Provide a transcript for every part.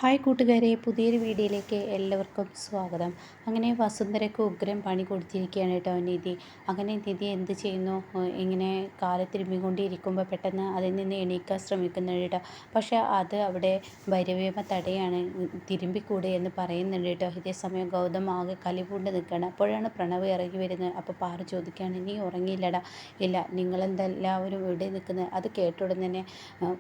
Hi കൂട്ടുകാരെ, പുതിയൊരു വീഡിയോയിലേക്ക് എല്ലാവർക്കും സ്വാഗതം. അങ്ങനെ വസുന്ധരയ്ക്ക് ഉഗ്രം പണി കൊടുത്തിരിക്കുകയാണ് കേട്ടോ നിധി. അങ്ങനെ നിധി എന്ത് ചെയ്യുന്നു, ഇങ്ങനെ കാല് തിരുമ്മിക്കൊണ്ടിരിക്കുമ്പോൾ പെട്ടെന്ന് അതിൽ നിന്ന് എണീക്കാൻ ശ്രമിക്കുന്നുണ്ട് കേട്ടോ. പക്ഷേ അത് അവിടെ ഭൈരവിയമ്മ തടയാണ്. തിരുമ്പിക്കൂടെ എന്ന് പറയുന്നുണ്ട് കേട്ടോ. ഇതേ സമയം ഗൗതം ആകെ കലിപൂണ്ട് നിൽക്കുകയാണ്. അപ്പോഴാണ് പ്രണവ് ഇറങ്ങി വരുന്നത്. അപ്പോൾ പാറു ചോദിക്കുകയാണ്, നീ ഉറങ്ങിയില്ലടാ? ഇല്ല, നിങ്ങളെന്തെല്ലാവരും ഇവിടെ നിൽക്കുന്നത്? അത് കേട്ട ഉടൻ തന്നെ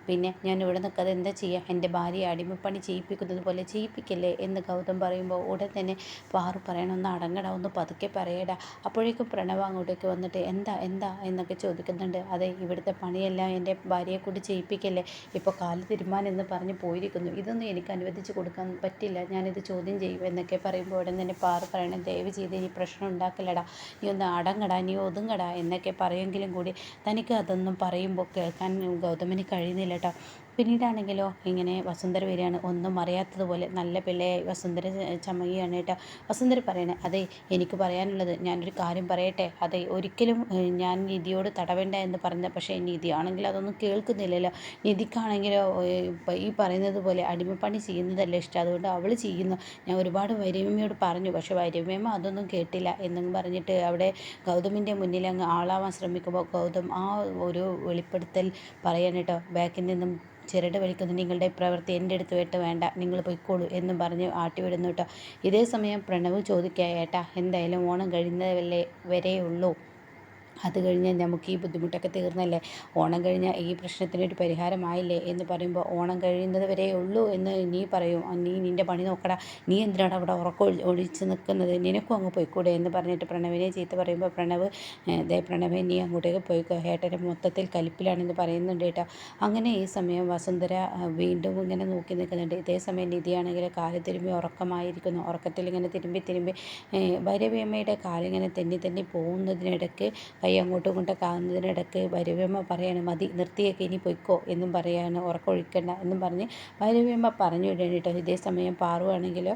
പിന്നെ ഞാൻ ഇവിടെ നിൽക്കാതെ എന്താ ചെയ്യുക? എൻ്റെ ഭാര്യയെ അടിമപ്പണി ചെയ്യിപ്പിക്കുന്നത് പോലെ ചെയ്യിപ്പിക്കല്ലേ എന്ന് ഗൗതം പറയുമ്പോൾ ഉടൻ തന്നെ പാറു പറയണം, ഒന്ന് അടങ്ങടാ, ഒന്ന് പതുക്കെ പറയടാ. അപ്പോഴേക്കും പ്രണവ് അങ്ങോട്ടേക്ക് വന്നിട്ട് എന്താ എന്താ എന്നൊക്കെ ചോദിക്കുന്നുണ്ട്. അതെ, ഇവിടുത്തെ പണിയെല്ലാം എൻ്റെ ഭാര്യയെ കൊണ്ട് ചെയ്യിപ്പിക്കല്ലേ. ഇപ്പോൾ കാല് തിരുമാൻ എന്ന് പറഞ്ഞ് പോയിരിക്കുന്നു. ഇതൊന്നും എനിക്ക് അനുവദിച്ച് കൊടുക്കാൻ പറ്റില്ല. ഞാനിത് ചോദ്യം ചെയ്യും എന്നൊക്കെ പറയുമ്പോൾ ഉടൻ തന്നെ പാറു പറയണം, ദയവ് ചെയ്ത് ഈ പ്രശ്നം ഉണ്ടാക്കില്ലടാ, നീ ഒന്ന് അടങ്ങടാ, നീ ഒതുങ്ങടാ എന്നൊക്കെ പറയുമെങ്കിലും കൂടി തനിക്ക് അതൊന്നും പറയുമ്പോൾ കേൾക്കാൻ ഗൗതമിന് കഴിയുന്നില്ല കേട്ടോ. പിന്നീടാണെങ്കിലോ ഇങ്ങനെ വസുന്ധര വരികയാണ്. ഒന്നും അറിയാത്തതുപോലെ നല്ല പിള്ളയായി വസുന്ധര ചമയുകയാണ് കേട്ടോ. വസുന്ധര പറയണേ, അതെ, എനിക്ക് പറയാനുള്ളത് ഞാനൊരു കാര്യം പറയട്ടെ. അതെ, ഒരിക്കലും ഞാൻ നിധിയോട് തടവേണ്ട എന്ന് പറഞ്ഞത്, പക്ഷേ നിധിയാണെങ്കിൽ അതൊന്നും കേൾക്കുന്നില്ലല്ലോ. നിധിക്കാണെങ്കിലോ ഈ പറയുന്നത് പോലെ അടിമപ്പണി ചെയ്യുന്നതല്ല ഇഷ്ടം, അതുകൊണ്ട് അവൾ ചെയ്യുന്നു. ഞാൻ ഒരുപാട് വൈരമ്യയോട് പറഞ്ഞു, പക്ഷേ വൈരമ്യമ്മ അതൊന്നും കേട്ടില്ല എന്നും പറഞ്ഞിട്ട് അവിടെ ഗൗതമിൻ്റെ മുന്നിൽ അങ്ങ് ആളാവാൻ ശ്രമിക്കുമ്പോൾ ഗൗതം ആ ഒരു വെളിപ്പെടുത്തൽ പറയാൻ കേട്ടോ. ബാക്കിൽ നിന്നും ചിരട് വലിക്കുന്ന നിങ്ങളുടെ പ്രവൃത്തി എൻ്റെ അടുത്ത് വേണ്ട, നിങ്ങൾ പൊയ്ക്കോളൂ എന്നും പറഞ്ഞ് ആട്ടിവിടുന്നു കേട്ടോ. ഇതേ സമയം പ്രണവ് ചോദിക്കുക, ഏട്ടാ എന്തായാലും ഓണം കഴിയുന്നത് വരേ ഉള്ളൂ, അത് കഴിഞ്ഞാൽ നമുക്ക് ഈ ബുദ്ധിമുട്ടൊക്കെ തീർന്നല്ലേ, ഓണം കഴിഞ്ഞാൽ ഈ പ്രശ്നത്തിനൊരു പരിഹാരമായില്ലേ എന്ന് പറയുമ്പോൾ, ഓണം കഴിയുന്നത് വരെ ഉള്ളൂ എന്ന് നീ പറയും, നീ നിൻ്റെ പണി നോക്കടാ, നീ എന്തിനാണ് അവിടെ ഉറക്കം ഒഴിച്ച് നിൽക്കുന്നത്, നിനക്കും അങ്ങ് പോയിക്കൂടെ എന്ന് പറഞ്ഞിട്ട് പ്രണവിനെ ചീത്ത പറയുമ്പോൾ പ്രണവ്, പ്രണവേ നീ അങ്ങോട്ടേക്ക് പോയിക്കോ, ഏട്ടനെ മൊത്തത്തിൽ കലിപ്പിലാണെന്ന് പറയുന്നുണ്ട് കേട്ടോ. അങ്ങനെ ഈ സമയം വസുന്ധര വീണ്ടും ഇങ്ങനെ നോക്കി നിൽക്കുന്നുണ്ട്. ഇതേ സമയം നിധിയാണെങ്കിൽ കാല് തിരുമ്പി ഉറക്കമായിരിക്കുന്നു. ഉറക്കത്തിൽ ഇങ്ങനെ തിരുമ്പി ഭൈരവിയമ്മയുടെ കാലിങ്ങനെ തെന്നി പോകുന്നതിനിടയ്ക്ക് കൈ അങ്ങോട്ടും ഇങ്ങോട്ടൊക്കെ ആകുന്നതിനിടയ്ക്ക് ഭൈരവിയമ്മ പറയാണ്, മതി നിർത്തിയേക്ക്, ഇനി പൊയ്ക്കോ എന്നും പറയാണ്, ഉറക്കമൊഴിക്കണ്ട എന്നും പറഞ്ഞ് ഭൈരവിയമ്മ പറഞ്ഞു വിടണം കേട്ടോ. ഇതേ സമയം പാറു ആണെങ്കിലോ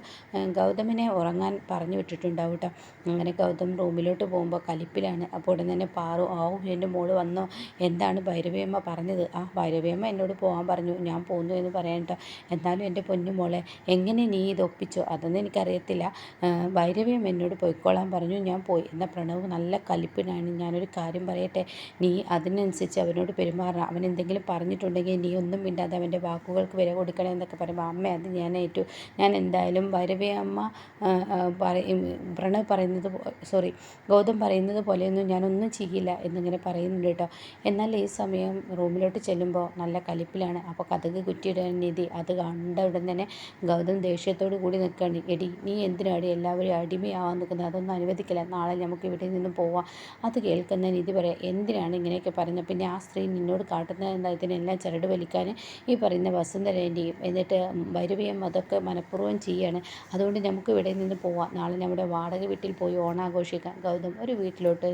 ഗൗതമിനെ ഉറങ്ങാൻ പറഞ്ഞു വിട്ടിട്ടുണ്ടാവും കേട്ടോ. അങ്ങനെ ഗൗതം റൂമിലോട്ട് പോകുമ്പോൾ കലിപ്പിലാണ്. അപ്പോൾ ഉടൻ തന്നെ പാറു, എൻ്റെ മോള് വന്നോ, എന്താണ് ഭൈരവിയമ്മ പറഞ്ഞത്? ഭൈരവിയമ്മ എന്നോട് പോകാൻ പറഞ്ഞു, ഞാൻ പോന്നു എന്ന് പറയാൻ കേട്ടോ. എന്നാലും എൻ്റെ പൊന്നു മോളെ, എങ്ങനെ നീ ഇത് ഒപ്പിച്ചോ? അതൊന്നും എനിക്കറിയത്തില്ല, ഭൈരവിയമ്മ എന്നോട് പോയിക്കോളാൻ പറഞ്ഞു, ഞാൻ പോയി. എന്നാൽ പ്രണവ് നല്ല കലിപ്പിനാണ്. ഞാനൊരു കാര്യം പറയട്ടെ, നീ അതിനനുസരിച്ച് അവനോട് പെരുമാറണം. അവൻ എന്തെങ്കിലും പറഞ്ഞിട്ടുണ്ടെങ്കിൽ നീ ഒന്നും മിണ്ടാതെ അവൻ്റെ വാക്കുകൾക്ക് വില കൊടുക്കണം എന്നൊക്കെ പറയുമ്പോൾ, അമ്മ അത് ഞാൻ ഏറ്റു, ഞാൻ എന്തായാലും ഭൈരവിയമ്മ പ്രണവ് പറയുന്നത് ഗൗതം പറയുന്നത് പോലെയൊന്നും ഞാനൊന്നും ചെയ്യില്ല എന്നിങ്ങനെ പറയുന്നുണ്ട് കേട്ടോ. എന്നാൽ ഈ സമയം റൂമിലോട്ട് ചെല്ലുമ്പോൾ നല്ല കലിപ്പിലാണ്. അപ്പോൾ കതക് കുറ്റിയിടാൻ നിധി അത് കണ്ട ഉടൻ തന്നെ ഗൗതം ദേഷ്യത്തോടു കൂടി നിൽക്കുകയാണ്. എടി, നീ എന്തിനാടി എല്ലാവരും അടിമയാവാൻ നിൽക്കുന്നത്? അതൊന്നും അനുവദിക്കില്ല, നാളെ നമുക്ക് ഇവിടെ നിന്ന് പോവാം. അത് കേൾക്കുന്ന നിധി പറയാം, എന്തിനാണ് ഇങ്ങനെയൊക്കെ പറഞ്ഞത്? പിന്നെ ആ സ്ത്രീ നിന്നോട് കാട്ടുന്നത് എന്താ? ഇതിനെല്ലാം ചരട് വലിക്കാൻ ഈ പറയുന്ന വസുന്ധരേൻ്റെയും എന്നിട്ട് ഭൈരവിയമ്മ അതൊക്കെ മനഃപൂർവ്വം ചെയ്യാണ്. അതുകൊണ്ട് നമുക്ക് ഇവിടെ നിന്ന് പോവാം, നാളെ നമ്മുടെ വാടക വീട്ടിൽ പോയി ഓണാഘോഷിക്കാം. ഗൗതം, ഒരു വീട്ടിലോട്ട്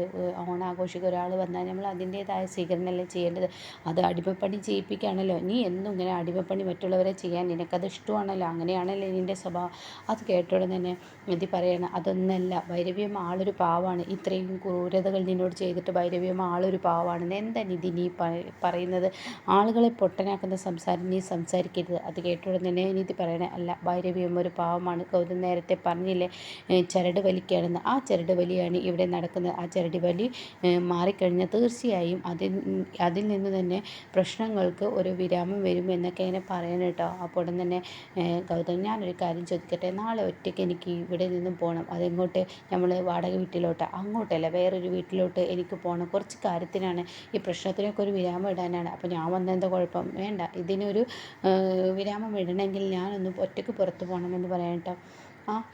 ഓണാഘോഷിക്കാൻ ഒരാൾ വന്നാൽ നമ്മൾ അതിൻ്റേതായ സ്വീകരണമല്ലേ ചെയ്യേണ്ടത്? അത് അടിമപ്പണി ചെയ്യിപ്പിക്കുകയാണല്ലോ. നീ എന്നും ഇങ്ങനെ അടിമപ്പണി മറ്റുള്ളവരെ ചെയ്യാൻ നിനക്കത് ഇഷ്ടമാണല്ലോ, അങ്ങനെയാണല്ലോ നിൻ്റെ സ്വഭാവം. അത് കേട്ടോടെ തന്നെ നിധി പറയണം, അതൊന്നല്ല, ഭൈരവിയമ്മ ആളൊരു പാവാണ്, ഇത്രയും ക്രൂരതകൾ നിന്നോട് ചെയ്തിട്ട് ഭൈരവിയമ്മ ആളൊരു പാവാണെന്ന് എന്താ നിധി നീ പറയുന്നത്? ആളുകളെ പൊട്ടനാക്കുന്ന സംസാരം നീ സംസാരിക്കരുത്. അത് കേട്ടോടെ തന്നെ നിധി പറയണേ, അല്ല, ഭൈരവിയമ്മ ഒരു പാവമാണ്. ഗൗതം നേരത്തെ പറഞ്ഞില്ലേ ചരട് വലിക്കുകയാണെന്ന്, ആ ചരട് വലിയാണ് ഇവിടെ നടക്കുന്നത്. ആ ചരട് വലി മാറിക്കഴിഞ്ഞാൽ തീർച്ചയായും അതിൽ നിന്ന് തന്നെ പ്രശ്നങ്ങൾക്ക് ഒരു വിരാമം വരും എന്നൊക്കെ ഇങ്ങനെ പറയണം കേട്ടോ. അപ്പോൾ ഉടൻ തന്നെ ഗൗതം, ഞാനൊരു കാര്യം ചോദിക്കട്ടെ, നാളെ ഒറ്റയ്ക്ക് എനിക്ക് ഇവിടെ നിന്നും പോകണം. അതെങ്ങോട്ട്? നമ്മൾ വാടക വീട്ടിലോട്ട്? അങ്ങോട്ടല്ല, വേറൊരു വീട്ടിലോട്ട് എനിക്ക് പോകണം. കുറച്ച് കാര്യത്തിനാണ്, ഈ പ്രശ്നത്തിനൊക്കെ ഒരു വിരാമം ഇടാനാണ്. അപ്പോൾ ഞാൻ വന്ന എന്താ കുഴപ്പം? വേണ്ട, ഇതിനൊരു വിരാമം ഇടണമെങ്കിൽ ഞാനൊന്ന് ഒറ്റയ്ക്ക് പുറത്ത് പോകണമെന്ന് പറയാം കേട്ടോ.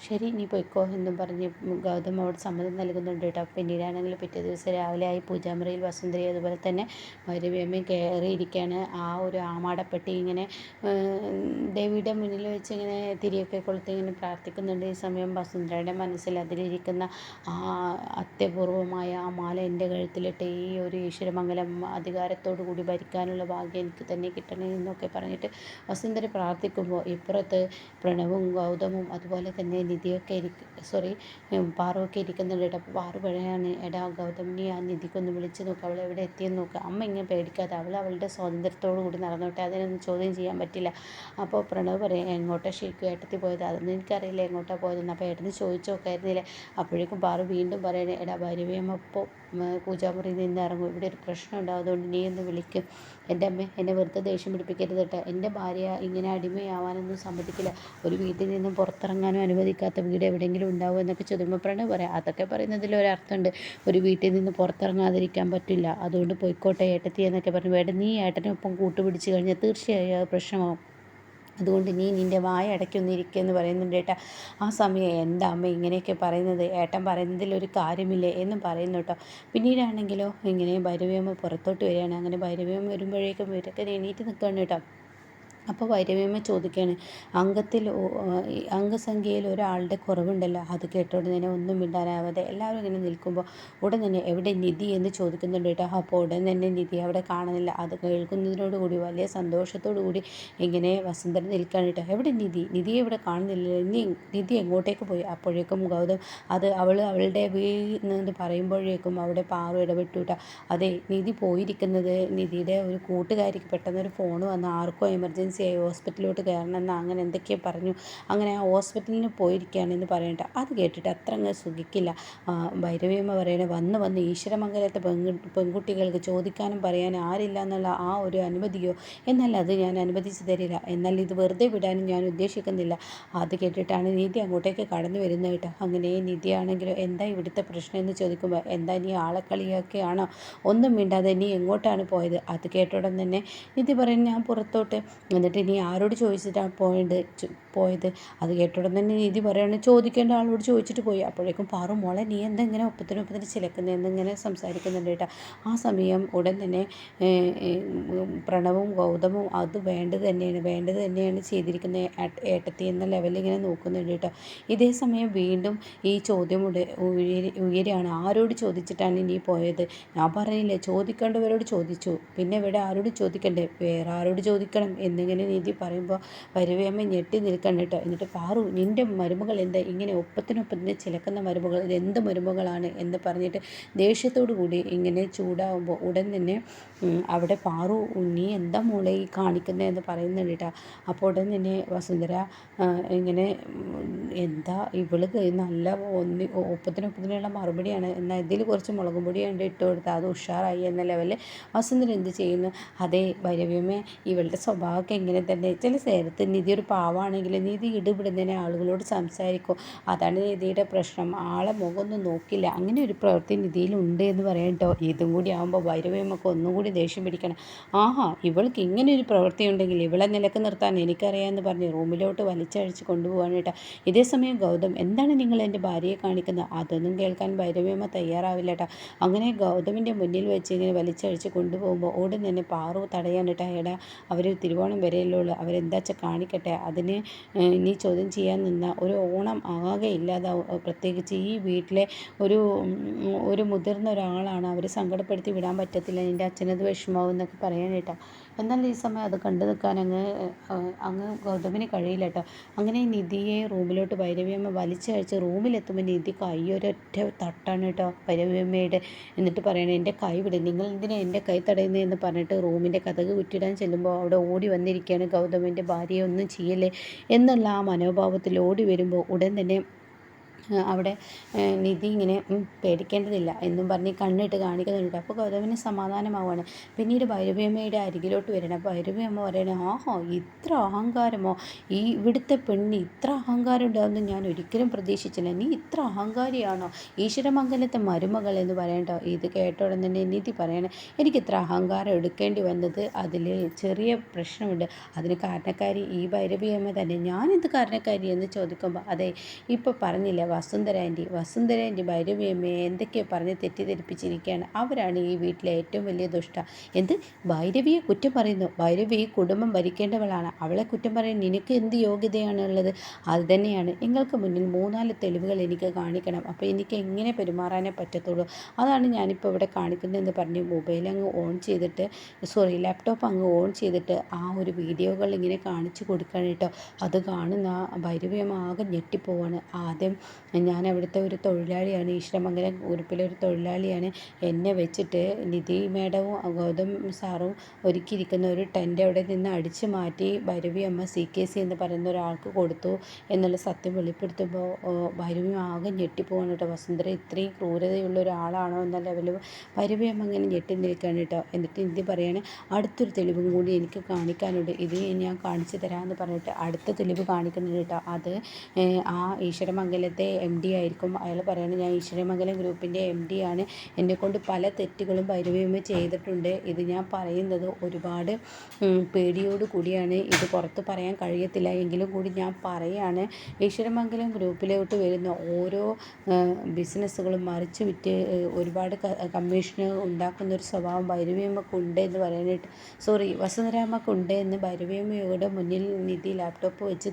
ശരി, നീ പോയിക്കോ എന്നും പറഞ്ഞ് ഗൗതം അവിടെ സമ്മതം നൽകുന്നുണ്ട് കേട്ടോ. പിന്നീടാണെങ്കിൽ പിറ്റേ ദിവസം രാവിലെ ആയി പൂജാമുറിയിൽ വസുന്ധരി അതുപോലെ തന്നെ ഭൈരവിയമ്മയും കയറിയിരിക്കുകയാണ്. ആ ഒരു ആമാടപ്പെട്ടി ഇങ്ങനെ ദേവിയുടെ മുന്നിൽ വെച്ച് ഇങ്ങനെ തിരിയൊക്കെ കൊളുത്തി ഇങ്ങനെ പ്രാർത്ഥിക്കുന്നുണ്ട്. ഈ സമയം വസുന്ധരയുടെ മനസ്സിൽ അതിലിരിക്കുന്ന ആ അത്യപൂർവമായ ആ മാല എൻ്റെ കഴുത്തിലിട്ട് ഈ ഒരു ഈശ്വരമംഗലം അധികാരത്തോടു കൂടി ഭരിക്കാനുള്ള ഭാഗ്യം എനിക്ക് തന്നെ കിട്ടണേ എന്നൊക്കെ പറഞ്ഞിട്ട് വസുന്ധര പ്രാർത്ഥിക്കുമ്പോൾ ഇപ്പുറത്ത് പ്രണവും ഗൗതമും അതുപോലെ തന്നെ നിധിയൊക്കെ പാറുവൊക്കെ ഇരിക്കുന്നുണ്ട് കേട്ടോ. അപ്പോൾ പാറു പറയാണ്, എടാ ഗൗതമിനെ ആ നിധിക്കൊന്ന് വിളിച്ച് നോക്കുക, അവൾ എവിടെ എത്തിയെന്ന് നോക്കുക. അമ്മ ഇങ്ങനെ പേടിക്കാതെ, അവൾ അവളുടെ സ്വാതന്ത്ര്യത്തോടു കൂടി നടന്നോട്ടെ, അതിനൊന്നും ചോദ്യം ചെയ്യാൻ പറ്റില്ല. അപ്പോൾ പ്രണവ് പറയും, എങ്ങോട്ടാ ശരിക്കും ഏട്ടത്തി പോയത്? അതൊന്നും എനിക്കറിയില്ല എങ്ങോട്ടാണ് പോയതെന്ന്. അപ്പോൾ ഏട്ടന് ചോദിച്ചു നോക്കായിരുന്നില്ലേ? അപ്പോഴേക്കും പാറു വീണ്ടും പറയണേ, എടാ ഭൈരവിയമ്മ ഇപ്പോൾ പൂജാമുറിയിൽ നിന്ന് ഇറങ്ങും, ഇവിടെ ഒരു പ്രശ്നം ഉണ്ടാവും, അതുകൊണ്ട് നീ ഒന്ന് വിളിക്കും. എൻ്റെ അമ്മ എന്നെ വെറുതെ ദേഷ്യം പിടിപ്പിക്കരുത് കേട്ടോ. എൻ്റെ ഭാര്യ ഇങ്ങനെ അടിമയാവാനൊന്നും സമ്മതിക്കില്ല. ഒരു വീട്ടിൽ നിന്നും പുറത്തിറങ്ങാനും അനുവദിക്കാത്ത വീട് എവിടെയെങ്കിലും ഉണ്ടാവും എന്നൊക്കെ ചോദിക്കുമ്പോൾ പ്രണവ് പറയാം, അതൊക്കെ പറയുന്നതിൽ ഒരർത്ഥമുണ്ട്. ഒരു വീട്ടിൽ നിന്ന് പുറത്തിറങ്ങാതിരിക്കാൻ പറ്റില്ല, അതുകൊണ്ട് പോയിക്കോട്ടെ ഏട്ടത്തി എന്നൊക്കെ പറഞ്ഞു. വേണ്ട, നീ ഏട്ടനൊപ്പം കൂട്ടുപിടിച്ച് കഴിഞ്ഞാൽ തീർച്ചയായും അത് പ്രശ്നമാവും. അതുകൊണ്ട് നീ നിൻ്റെ വായ അടയ്ക്കൊന്നിരിക്കുകയെന്ന് പറയുന്നുണ്ട് കേട്ടോ. ആ സമയം എന്താ അമ്മ ഇങ്ങനെയൊക്കെ പറയുന്നത്, ഏട്ടൻ പറയുന്നതിൽ ഒരു കാര്യമില്ലേ എന്നും പറയുന്നു കേട്ടോ. പിന്നീടാണെങ്കിലോ ഇങ്ങനെ ഭൈരവിയമ്മ പുറത്തോട്ട് വരികയാണ്. അങ്ങനെ ഭൈരവിയമ്മ വരുമ്പോഴേക്കും ഇവരൊക്കെ എണീറ്റ് നിൽക്കുകയാണ് കേട്ടോ. അപ്പോൾ ഭൈരവിയമ്മ ചോദിക്കുകയാണ്, അംഗസംഖ്യയിൽ ഒരാളുടെ കുറവുണ്ടല്ലോ. അത് കേട്ടോണ്ട് തന്നെ ഒന്നും മിണ്ടാനാവാതെ എല്ലാവരും ഇങ്ങനെ നിൽക്കുമ്പോൾ ഉടൻ തന്നെ എവിടെ നിധി എന്ന് ചോദിക്കുന്നുണ്ട് കേട്ടോ. അപ്പോൾ ഉടൻ തന്നെ നിധി അവിടെ കാണുന്നില്ല. അത് കേൾക്കുന്നതിനോടുകൂടി വലിയ സന്തോഷത്തോടു കൂടി ഇങ്ങനെ വസുന്ധര നിൽക്കുകയാണ് കേട്ടോ. എവിടെ നിധിയെ ഇവിടെ കാണുന്നില്ല, നിധി എങ്ങോട്ടേക്ക് പോയി? അപ്പോഴേക്കും ഗൗതം അവളുടെ വീന്ന് പറയുമ്പോഴേക്കും അവിടെ പാറു ഇടപെട്ടു കേട്ടോ. അതെ, നിധി പോയിരിക്കുന്നത് നിധിയുടെ ഒരു കൂട്ടുകാരിക്ക് പെട്ടെന്നൊരു ഫോൺ വന്ന് ആർക്കോ എമർജൻസി ആയി ഹോസ്പിറ്റലിലോട്ട് കയറണമെന്ന് അങ്ങനെ എന്തൊക്കെയോ പറഞ്ഞു. അങ്ങനെ ആ ഹോസ്പിറ്റലിന് പോയിരിക്കുകയാണെന്ന് പറയണ്ട. അത് കേട്ടിട്ട് അത്ര അങ്ങ് സുഖിക്കില്ല. ഭൈരവിയമ്മ പറയണേ, വന്ന് ഈശ്വരമംഗലത്തെ പെൺകുട്ടികൾക്ക് ചോദിക്കാനും പറയാനും ആരില്ല എന്നുള്ള ആ ഒരു അനുമതിയോ, എന്നാൽ അത് ഞാൻ അനുവദിച്ചു തരില്ല. എന്നാൽ ഇത് വെറുതെ വിടാനും ഞാൻ ഉദ്ദേശിക്കുന്നില്ല. അത് കേട്ടിട്ടാണ് നിധി അങ്ങോട്ടേക്ക് കടന്നു വരുന്നത് കേട്ടോ. അങ്ങനെ നിധിയാണെങ്കിലോ എന്താ ഇവിടുത്തെ പ്രശ്നം എന്ന് ചോദിക്കുമ്പോൾ, എന്താ നീ ആളെക്കളിയൊക്കെയാണോ? ഒന്നും മിണ്ടാതെ നീ എങ്ങോട്ടാണ് പോയത്? അത് കേട്ടോടൻ തന്നെ നിധി പറയും, ഞാൻ പുറത്തോട്ട്. എന്നിട്ട് നീ ആരോട് ചോദിച്ചിട്ടാണ് പോയത്? അത് കേട്ടോടൻ തന്നെ നിധി പറയുകയാണ്, ചോദിക്കേണ്ട ആളോട് ചോദിച്ചിട്ട് പോയി. അപ്പോഴേക്കും പാറു, മോളെ നീ എന്താ ഇങ്ങനെ ഒപ്പത്തിന് ചിലക്കുന്നത് എന്നിങ്ങനെ സംസാരിക്കുന്നുണ്ട് കേട്ടോ. ആ സമയം ഉടൻ തന്നെ പ്രണവും ഗൗതമും അത് വേണ്ടത് തന്നെയാണ് ചെയ്തിരിക്കുന്നത് ഏട്ടത്തി എന്ന ലെവലിൽ ഇങ്ങനെ നോക്കുന്നുണ്ട് കേട്ടോ. ഇതേ സമയം വീണ്ടും ഈ ചോദ്യം ഉയരുകയാണ്, ആരോട് ചോദിച്ചിട്ടാണ് നീ പോയത്? ഞാൻ പറഞ്ഞില്ലേ, ചോദിക്കേണ്ടവരോട് ചോദിച്ചു, പിന്നെ ഇവിടെ ആരോട് ചോദിക്കണ്ടേ, വേറെ ആരോട് ചോദിക്കണം എന്നിങ്ങനെ നിധി പറയുമ്പോൾ ഭൈരവിയമ്മ ഞെട്ടി നിൽക്കണം കേട്ടോ. എന്നിട്ട് പാറു, നിൻ്റെ മരുമകൾ എന്താ ഇങ്ങനെ ഒപ്പത്തിനൊപ്പത്തിന് ചിലക്കുന്ന മരുമകൾ, ഇതെന്ത് മരുമകളാണ് എന്ന് പറഞ്ഞിട്ട് ദേഷ്യത്തോടു കൂടി ഇങ്ങനെ ചൂടാവുമ്പോൾ ഉടൻ തന്നെ അവിടെ പാറു, നീ എന്താ മോളെ ഈ കാണിക്കുന്നത് എന്ന് പറയുന്നുണ്ട് കേട്ടോ. അപ്പോൾ ഉടൻ തന്നെ വസുന്ധര ഇങ്ങനെ, എന്താ ഇവള് നല്ല ഒപ്പത്തിനൊപ്പത്തിനുള്ള മറുപടിയാണ്, എന്നാൽ ഇതിൽ കുറച്ച് മുളകും പൊടിയുണ്ട് ഇട്ട് കൊടുത്താൽ അത് ഉഷാറായി എന്ന ലെവലിൽ വസുന്ധര എന്ത് ചെയ്യുന്നു? അതേ ഭൈരവിയമ്മ, ഇവളുടെ സ്വഭാവമൊക്കെ എങ്ങനെ തന്നെ, ചില നേരത്ത് നിധി ഒരു പാവമാണെങ്കിൽ നിധി ഇടപെടുന്നതിനെ ആളുകളോട് സംസാരിക്കും. അതാണ് നിധിയുടെ പ്രശ്നം, ആളെ മുഖമൊന്നും നോക്കില്ല. അങ്ങനെ ഒരു പ്രവൃത്തി നിധിയിലുണ്ട് എന്ന് പറയാം കേട്ടോ. ഇതും കൂടി ആകുമ്പോൾ ഭൈരവിയമ്മക്ക് ഒന്നും കൂടി ദേഷ്യം പിടിക്കണം. ആഹാ, ഇവൾക്ക് ഇങ്ങനെ ഒരു പ്രവൃത്തി ഉണ്ടെങ്കിൽ ഇവളെ നിലക്ക് നിർത്താൻ എനിക്കറിയാമെന്ന് പറഞ്ഞ് റൂമിലോട്ട് വലിച്ചഴിച്ച് കൊണ്ടുപോകാൻ കേട്ടോ. ഇതേ സമയം ഗൗതം, എന്താണ് നിങ്ങൾ എൻ്റെ ഭാര്യയെ കാണിക്കുന്നത്? അതൊന്നും കേൾക്കാൻ ഭൈരവിയമ്മ തയ്യാറാവില്ല കേട്ടോ. അങ്ങനെ ഗൗതമിൻ്റെ മുന്നിൽ വെച്ച് ഇങ്ങനെ വലിച്ചഴിച്ച് കൊണ്ടുപോകുമ്പോൾ ഉടൻ തന്നെ പാറു തടയാൻ കേട്ടോ. എടാ, അവർ തിരുവോണം വരെയല്ലേ ഉള്ളൂ, അവരെന്താ വെച്ചാൽ കാണിക്കട്ടെ, അതിന് നീ ചോദ്യം ചെയ്യാൻ നിന്ന ഒരു ഓണം ആകെ ഇല്ലാതാവും. പ്രത്യേകിച്ച് ഈ വീട്ടിലെ ഒരു മുതിർന്ന ഒരാളാണ്, അവർ സങ്കടപ്പെടുത്തി വിടാൻ പറ്റത്തില്ല, നിൻ്റെ അച്ഛനത് വിഷമാവും എന്നൊക്കെ പറയാൻ കേട്ടോ. എന്നാൽ ഈ സമയം അത് കണ്ടു നിൽക്കാൻ അങ്ങ് ഗൗതമിന് കഴിയില്ല കേട്ടോ. അങ്ങനെ നിധിയെ റൂമിലോട്ട് ഭൈരവിയമ്മ വലിച്ചഴിച്ച് റൂമിലെത്തുമ്പോൾ നിധി കൈയൊരൊറ്റ തട്ടാണ് കേട്ടോ ഭൈരവിയമ്മയുടെ. എന്നിട്ട് പറയണേ, എൻ്റെ കൈ വിട്, നിങ്ങൾ എന്തിനാണ് എൻ്റെ കൈ തടയുന്നത് എന്ന് പറഞ്ഞിട്ട് റൂമിൻ്റെ കതക് കുറ്റിടാൻ ചെല്ലുമ്പോൾ അവിടെ ഓടി വന്നിരിക്കുകയാണ് ഗൗതമിൻ്റെ ഭാര്യയെ ഒന്നും ചെയ്യല്ലേ എന്നുള്ള ആ മനോഭാവത്തിൽ ഓടി വരുമ്പോൾ ഉടൻ തന്നെ അവിടെ നിധി ഇങ്ങനെ പേടിക്കേണ്ടതില്ല എന്നും പറഞ്ഞ് കണ്ണിട്ട് കാണിക്കുന്നുണ്ട്. അപ്പോൾ ഗൗതമിന് സമാധാനമാവുകയാണ്. പിന്നീട് ഭൈരവിയമ്മയുടെ അരികിലോട്ട് വരണം. അപ്പോൾ ഭൈരവിയമ്മ പറയണേ, ആഹാ, ഇത്ര അഹങ്കാരമോ? ഇവിടുത്തെ പെണ്ണ് ഇത്ര അഹങ്കാരം ഉണ്ടാകുമെന്ന് ഞാൻ ഒരിക്കലും പ്രതീക്ഷിച്ചില്ല. നീ ഇത്ര അഹങ്കാരിയാണോ? ഈശ്വരമംഗലത്തെ മരുമകൾ എന്ന് പറയണ്ടോ? ഇത് കേട്ടോടെ തന്നെ നിധി പറയണേ, എനിക്കിത്ര അഹങ്കാരം എടുക്കേണ്ടി വന്നത് അതിൽ ചെറിയ പ്രശ്നമുണ്ട്. അതിന് കാരണക്കാരി ഈ ഭൈരവിയമ്മ തന്നെ. ഞാനെന്ത് കാരണക്കാരി എന്ന് ചോദിക്കുമ്പോൾ, അതെ, ഇപ്പോൾ പറഞ്ഞില്ല വസുന്ധര ആൻറ്റി ഭൈരവിയമ്മയെ എന്തൊക്കെയോ പറഞ്ഞ് തെറ്റിദ്ധരിപ്പിച്ചിരിക്കുകയാണ്. അവരാണ് ഈ വീട്ടിലെ ഏറ്റവും വലിയ ദുഷ്ട. എന്ത്, ഭൈരവിയെ കുറ്റം പറയുന്നു? ഭൈരവി കുടുംബം ഭരിക്കേണ്ടവളാണ്, അവളെ കുറ്റം പറയാൻ നിനക്ക് എന്ത് യോഗ്യതയാണുള്ളത്? അത് തന്നെയാണ്, നിങ്ങൾക്ക് മുന്നിൽ 3-4 തെളിവുകൾ എനിക്ക് കാണിക്കണം, അപ്പോൾ എനിക്ക് എങ്ങനെ പെരുമാറാനേ പറ്റത്തുള്ളൂ. അതാണ് ഞാനിപ്പോൾ ഇവിടെ കാണിക്കുന്നതെന്ന് പറഞ്ഞ് മൊബൈൽ അങ്ങ് ഓൺ ചെയ്തിട്ട്, ലാപ്ടോപ്പ് അങ്ങ് ഓൺ ചെയ്തിട്ട് ആ ഒരു വീഡിയോകൾ ഇങ്ങനെ കാണിച്ചു കൊടുക്കുകയാണ് കേട്ടോ. അത് കാണുന്ന ഭൈരവിയമ്മ ആകെ ഞെട്ടിപ്പോവാണ്. ആദ്യം ഞാൻ അവിടുത്തെ ഒരു തൊഴിലാളിയാണ്, ഈശ്വരമംഗലം ഗ്രൂപ്പിലെ ഒരു തൊഴിലാളിയാണ്. എന്നെ വെച്ചിട്ട് നിധി മേഡവും ഗൗതം സാറും ഒരുക്കിയിരിക്കുന്ന ഒരു ടെൻ്റ് അവിടെ നിന്ന് അടിച്ചു മാറ്റി ഭൈരവിയമ്മ CKC എന്ന് പറയുന്ന ഒരാൾക്ക് കൊടുത്തു എന്നുള്ള സത്യം വെളിപ്പെടുത്തുമ്പോൾ ഭൈരവിയമ്മ ആകെ ഞെട്ടിപ്പോവാണ് കേട്ടോ. വസുന്ധര ഇത്രയും ക്രൂരതയുള്ള ഒരാളാണോ എന്ന ലെവലിൽ ഭൈരവിയമ്മ അങ്ങനെ ഞെട്ടി നിൽക്കുകയാണ് കേട്ടോ. എന്നിട്ട് നിധി പറയാണ്, അടുത്തൊരു തെളിവും കൂടി എനിക്ക് കാണിക്കാനുണ്ട്, ഇത് ഞാൻ കാണിച്ചു തരാമെന്ന് പറഞ്ഞിട്ട് അടുത്ത തെളിവ് കാണിക്കുന്നുണ്ട് കേട്ടോ. അത് ആ ഈശ്വരമംഗലത്തെ MD ആയിരിക്കും. അയാൾ പറയുന്നത്, ഞാൻ ഈശ്വരമംഗലം ഗ്രൂപ്പിൻ്റെ MD ആണ്, എന്നെക്കൊണ്ട് പല തെറ്റുകളും ഭൈരവിയമ്മ ചെയ്തിട്ടുണ്ട്. ഇത് ഞാൻ പറയുന്നത് ഒരുപാട് പേടിയോട് കൂടിയാണ്, ഇത് പുറത്ത് പറയാൻ കഴിയത്തില്ല, എങ്കിലും കൂടി ഞാൻ പറയാണ്. ഈശ്വരമംഗലം ഗ്രൂപ്പിലോട്ട് വരുന്ന ഓരോ ബിസിനസ്സുകളും മറിച്ച് വിറ്റ് ഒരുപാട് കമ്മീഷന് ഉണ്ടാക്കുന്ന ഒരു സ്വഭാവം ഭൈരവിയമ്മക്കുണ്ട് എന്ന് പറയാനായിട്ട്, വസുന്ധരാമ്മക്കുണ്ട് എന്ന് ഭൈരവിയമ്മയുടെ മുന്നിൽ നിധി ലാപ്ടോപ്പ് വെച്ച്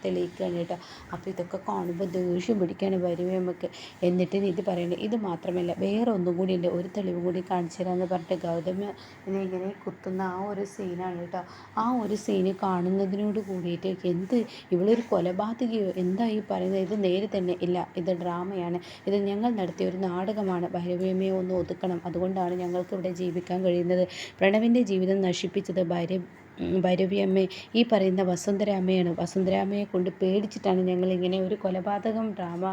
തെളിയിക്കുകയാണ് കേട്ടോ. അപ്പോൾ ഇതൊക്കെ കാണുമ്പോൾ ദേഷ്യം പിടിക്കുകയാണ് ഭൈരവിയമ്മക്ക്. എന്നിട്ട് നിധി പറയുന്നത്, ഇത് മാത്രമല്ല വേറെ ഒന്നും കൂടി ഉണ്ട്, ഒരു തെളിവ് കൂടി കാണിച്ചു തരാമെന്ന് പറഞ്ഞിട്ട് ഗൗതമ ഇങ്ങനെ കുത്തുന്ന ആ ഒരു സീനാണ് കേട്ടോ. ആ ഒരു സീന് കാണുന്നതിനോട് കൂടിയിട്ട് എന്ത്, ഇവളൊരു കൊലപാതകയോ എന്താ ഈ പറയുന്നത്? ഇത് നേരെ തന്നെ ഇല്ല, ഇത് ഡ്രാമയാണ്, ഇത് ഞങ്ങൾ നടത്തിയ ഒരു നാടകമാണ്. ഭൈരവിയമ്മയെ ഒന്ന് ഒതുക്കണം, അതുകൊണ്ടാണ് ഞങ്ങൾക്ക് ഇവിടെ ജീവിക്കാൻ കഴിയുന്നത്. പ്രണവിൻ്റെ ജീവിതം നശിപ്പിച്ചത് ഭൈരവിയമ്മ, ഈ പറയുന്ന വസുന്ധരാമ്മയാണ്. വസുന്ധരാമ്മയെ കൊണ്ട് പേടിച്ചിട്ടാണ് ഞങ്ങളിങ്ങനെ ഒരു കൊലപാതകം ഡ്രാമ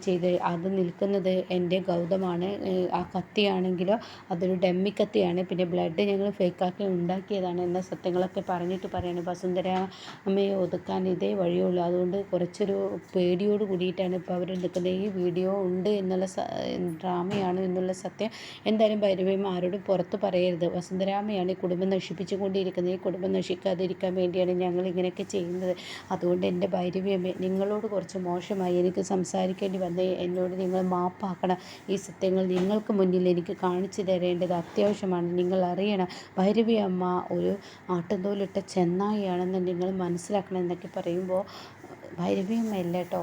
ചെയ്ത്. അത് നിൽക്കുന്നത് എൻ്റെ ഗൗതമാണ്. ആ കത്തിയാണെങ്കിലോ അതൊരു ഡമ്മി കത്തിയാണ്, പിന്നെ ബ്ലഡ് ഞങ്ങൾ ഫേക്കാക്കി ഉണ്ടാക്കിയതാണ് എന്ന സത്യങ്ങളൊക്കെ പറഞ്ഞിട്ട് പറയാണ്, വസുന്ധരാമ്മയെ ഒതുക്കാൻ ഇതേ വഴിയുള്ളൂ. അതുകൊണ്ട് കുറച്ചൊരു പേടിയോട് കൂടിയിട്ടാണ് ഇപ്പോൾ അവർ നിൽക്കുന്നത്. ഈ വീഡിയോ ഉണ്ട് എന്നുള്ള ഡ്രാമയാണ് എന്നുള്ള സത്യം എന്തായാലും ഭൈരവിയമ്മ ആരോടും പുറത്ത് പറയരുത്. വസുന്ധരാമ്മയാണ് ഈ കുടുംബം നശിപ്പിച്ചുകൊണ്ടിരിക്കുന്നത്. ഈ കുടുംബം നശിക്കാതിരിക്കാൻ വേണ്ടിയാണ് ഞങ്ങൾ ഇങ്ങനെയൊക്കെ ചെയ്യുന്നത്. അതുകൊണ്ട് എൻ്റെ ഭൈരവിയമ്മ, നിങ്ങളോട് കുറച്ച് മോശമായി എനിക്ക് സംസാരിക്കേണ്ടി വന്നേ, എന്നോട് നിങ്ങൾ മാപ്പാക്കണം. ഈ സത്യങ്ങൾ നിങ്ങൾക്ക് മുന്നിൽ എനിക്ക് കാണിച്ചു തരേണ്ടത് അത്യാവശ്യമാണ്. നിങ്ങൾ അറിയണം, ഭൈരവിയമ്മ ഒരു ആട്ടുംതോലിട്ട ചെന്നായിയാണെന്ന് നിങ്ങൾ മനസ്സിലാക്കണം എന്നൊക്കെ പറയുമ്പോൾ ഭൈരവിയമ്മ അല്ല കേട്ടോ,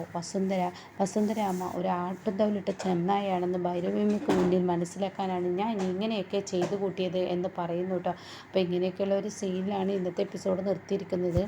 വസുന്ധരാമ്മ ഒരു ആട്ടുംതോലിട്ട ചെന്നായിയാണെന്ന് ഭൈരവിയമ്മയ്ക്ക് മുന്നിൽ മനസ്സിലാക്കാനാണ് ഞാൻ ഇങ്ങനെയൊക്കെ ചെയ്തു കൂട്ടിയത് എന്ന് പറയുന്നു കേട്ടോ. അപ്പോൾ ഇങ്ങനെയൊക്കെയുള്ള ഒരു സീനിലാണ് ഇന്നത്തെ എപ്പിസോഡ് നിർത്തിയിരിക്കുന്നത്.